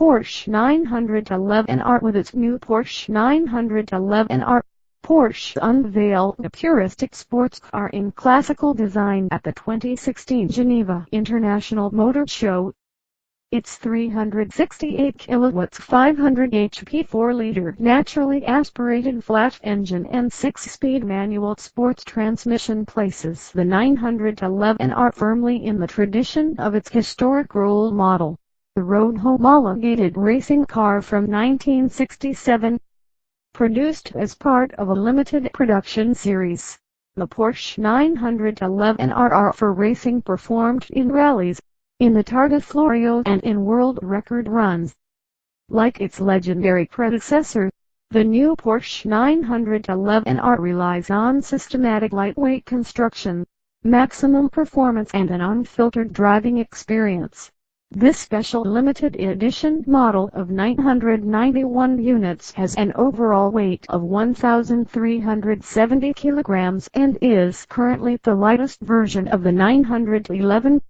Porsche 911R. With its new Porsche 911R, Porsche unveiled a puristic sports car in classical design at the 2016 Geneva International Motor Show. Its 368 kilowatts 500 HP 4-liter naturally aspirated flat engine and 6-speed manual sports transmission places the 911R firmly in the tradition of its historic role model, the road homologated racing car from 1967. Produced as part of a limited production series, the Porsche 911R for racing performed in rallies, in the Targa Florio and in world record runs. Like its legendary predecessor, the new Porsche 911R relies on systematic lightweight construction, maximum performance and an unfiltered driving experience. This special limited edition model of 991 units has an overall weight of 1,370 kilograms and is currently the lightest version of the 911.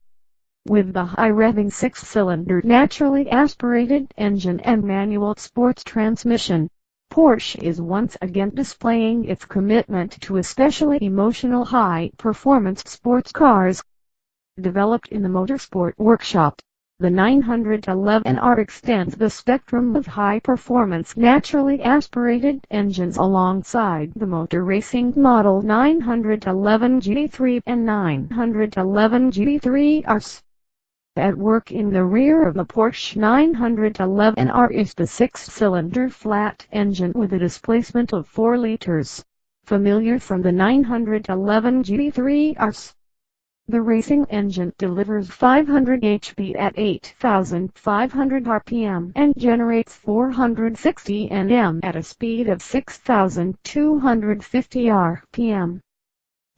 With the high-revving 6-cylinder naturally aspirated engine and manual sports transmission, Porsche is once again displaying its commitment to especially emotional high-performance sports cars. Developed in the Motorsport workshop, the 911R extends the spectrum of high-performance naturally aspirated engines alongside the motor racing model 911 GT3 and 911 GT3RS. At work in the rear of the Porsche 911R is the 6-cylinder flat engine with a displacement of 4 liters, familiar from the 911 GT3RS. The racing engine delivers 500 HP at 8,500 RPM and generates 460 Nm at a speed of 6,250 RPM.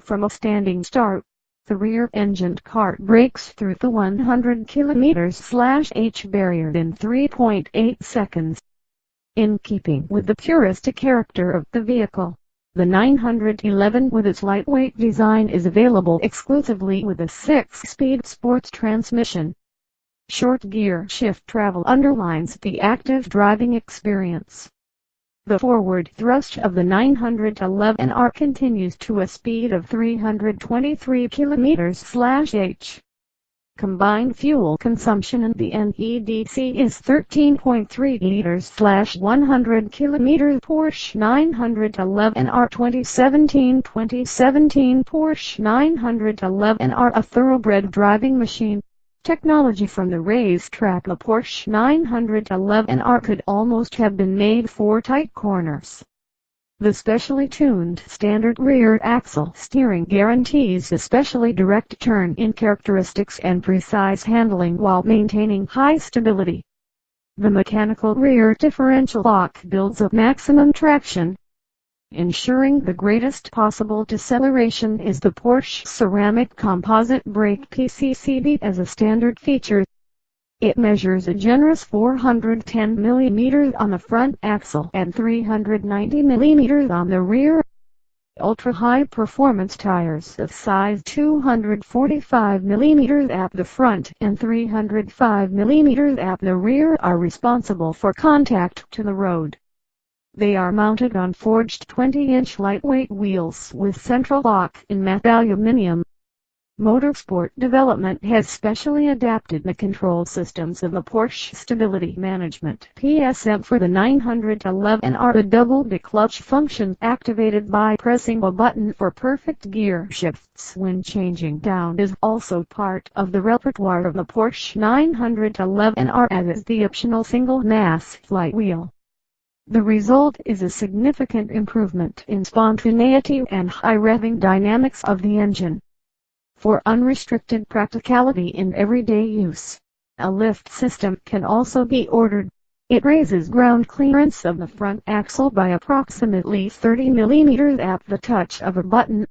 From a standing start, the rear-engined car breaks through the 100 km/h barrier in 3.8 seconds. In keeping with the puristic character of the vehicle, the 911 with its lightweight design is available exclusively with a 6-speed sports transmission. Short gear shift travel underlines the active driving experience. The forward thrust of the 911R continues to a speed of 323 km/h. Combined fuel consumption in the NEDC is 13.3 liters/100 km. Porsche 911R 2017 Porsche 911R, a thoroughbred driving machine. Technology from the racetrack. The Porsche 911R could almost have been made for tight corners. The specially tuned standard rear axle steering guarantees especially direct turn-in characteristics and precise handling while maintaining high stability. The mechanical rear differential lock builds up maximum traction, ensuring the greatest possible deceleration. Is the Porsche Ceramic Composite Brake PCCB as a standard feature. It measures a generous 410 mm on the front axle and 390 mm on the rear. Ultra-high performance tires of size 245 mm at the front and 305 mm at the rear are responsible for contact to the road. They are mounted on forged 20-inch lightweight wheels with central lock in matte aluminium. Motorsport development has specially adapted the control systems of the Porsche Stability Management (PSM) for the 911R. The double-declutch function, activated by pressing a button for perfect gear shifts when changing down, is also part of the repertoire of the Porsche 911R, as is the optional single-mass flywheel. The result is a significant improvement in spontaneity and high-revving dynamics of the engine. For unrestricted practicality in everyday use, a lift system can also be ordered. It raises ground clearance of the front axle by approximately 30 mm at the touch of a button.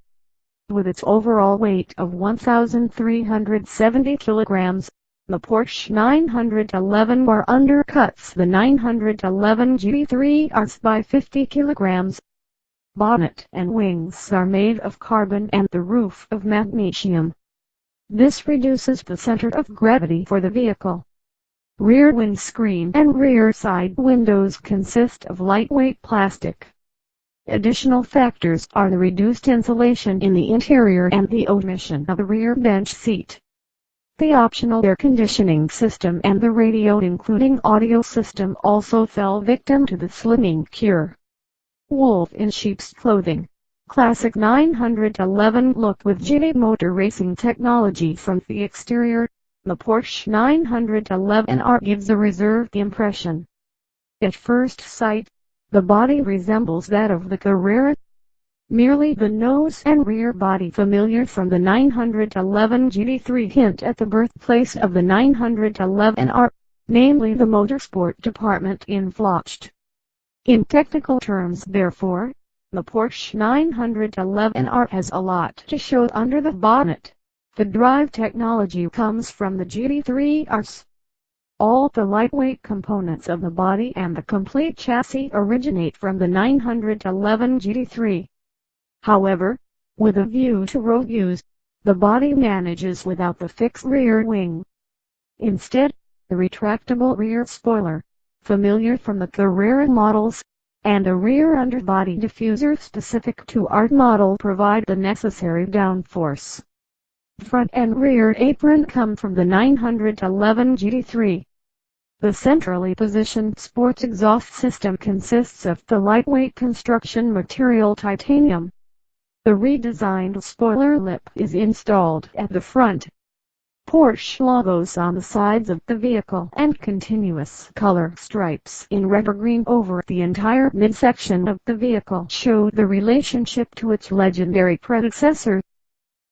With its overall weight of 1,370 kilograms, the Porsche 911R undercuts the 911 GT3RS by 50 kilograms. Bonnet and wings are made of carbon and the roof of magnesium. This reduces the center of gravity for the vehicle. Rear windscreen and rear side windows consist of lightweight plastic. Additional factors are the reduced insulation in the interior and the omission of a rear bench seat. The optional air conditioning system and the radio including audio system also fell victim to the slimming cure. Wolf in sheep's clothing. Classic 911 look with GT motor racing technology from the exterior. The Porsche 911R gives a reserved impression. At first sight, the body resembles that of the Carrera. Merely the nose and rear body familiar from the 911 GT3 hint at the birthplace of the 911R, namely the Motorsport department in Floched. In technical terms therefore, the Porsche 911R has a lot to show under the bonnet. The drive technology comes from the GT3 Rs. All the lightweight components of the body and the complete chassis originate from the 911 GT3. However, with a view to road use, the body manages without the fixed rear wing. Instead, the retractable rear spoiler, familiar from the Carrera models, and a rear underbody diffuser specific to our model provide the necessary downforce. Front and rear apron come from the 911 GT3. The centrally positioned sports exhaust system consists of the lightweight construction material titanium. The redesigned spoiler lip is installed at the front. Porsche logos on the sides of the vehicle and continuous color stripes in red or green over the entire midsection of the vehicle show the relationship to its legendary predecessor.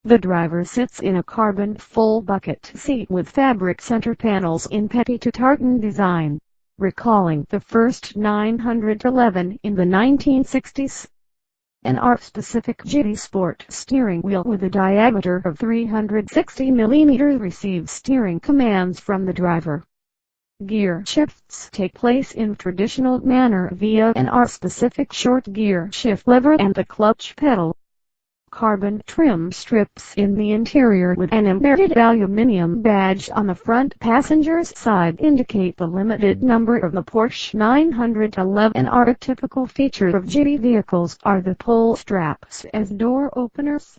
The driver sits in a carbon full bucket seat with fabric center panels in petit tartan design, recalling the first 911 in the 1960s. An R-specific GT Sport steering wheel with a diameter of 360 mm receives steering commands from the driver. Gear shifts take place in traditional manner via an R-specific short gear shift lever and the clutch pedal. Carbon trim strips in the interior with an embedded aluminium badge on the front passenger's side indicate the limited number of the Porsche 911R. A typical feature of GT vehicles are the pull straps as door openers.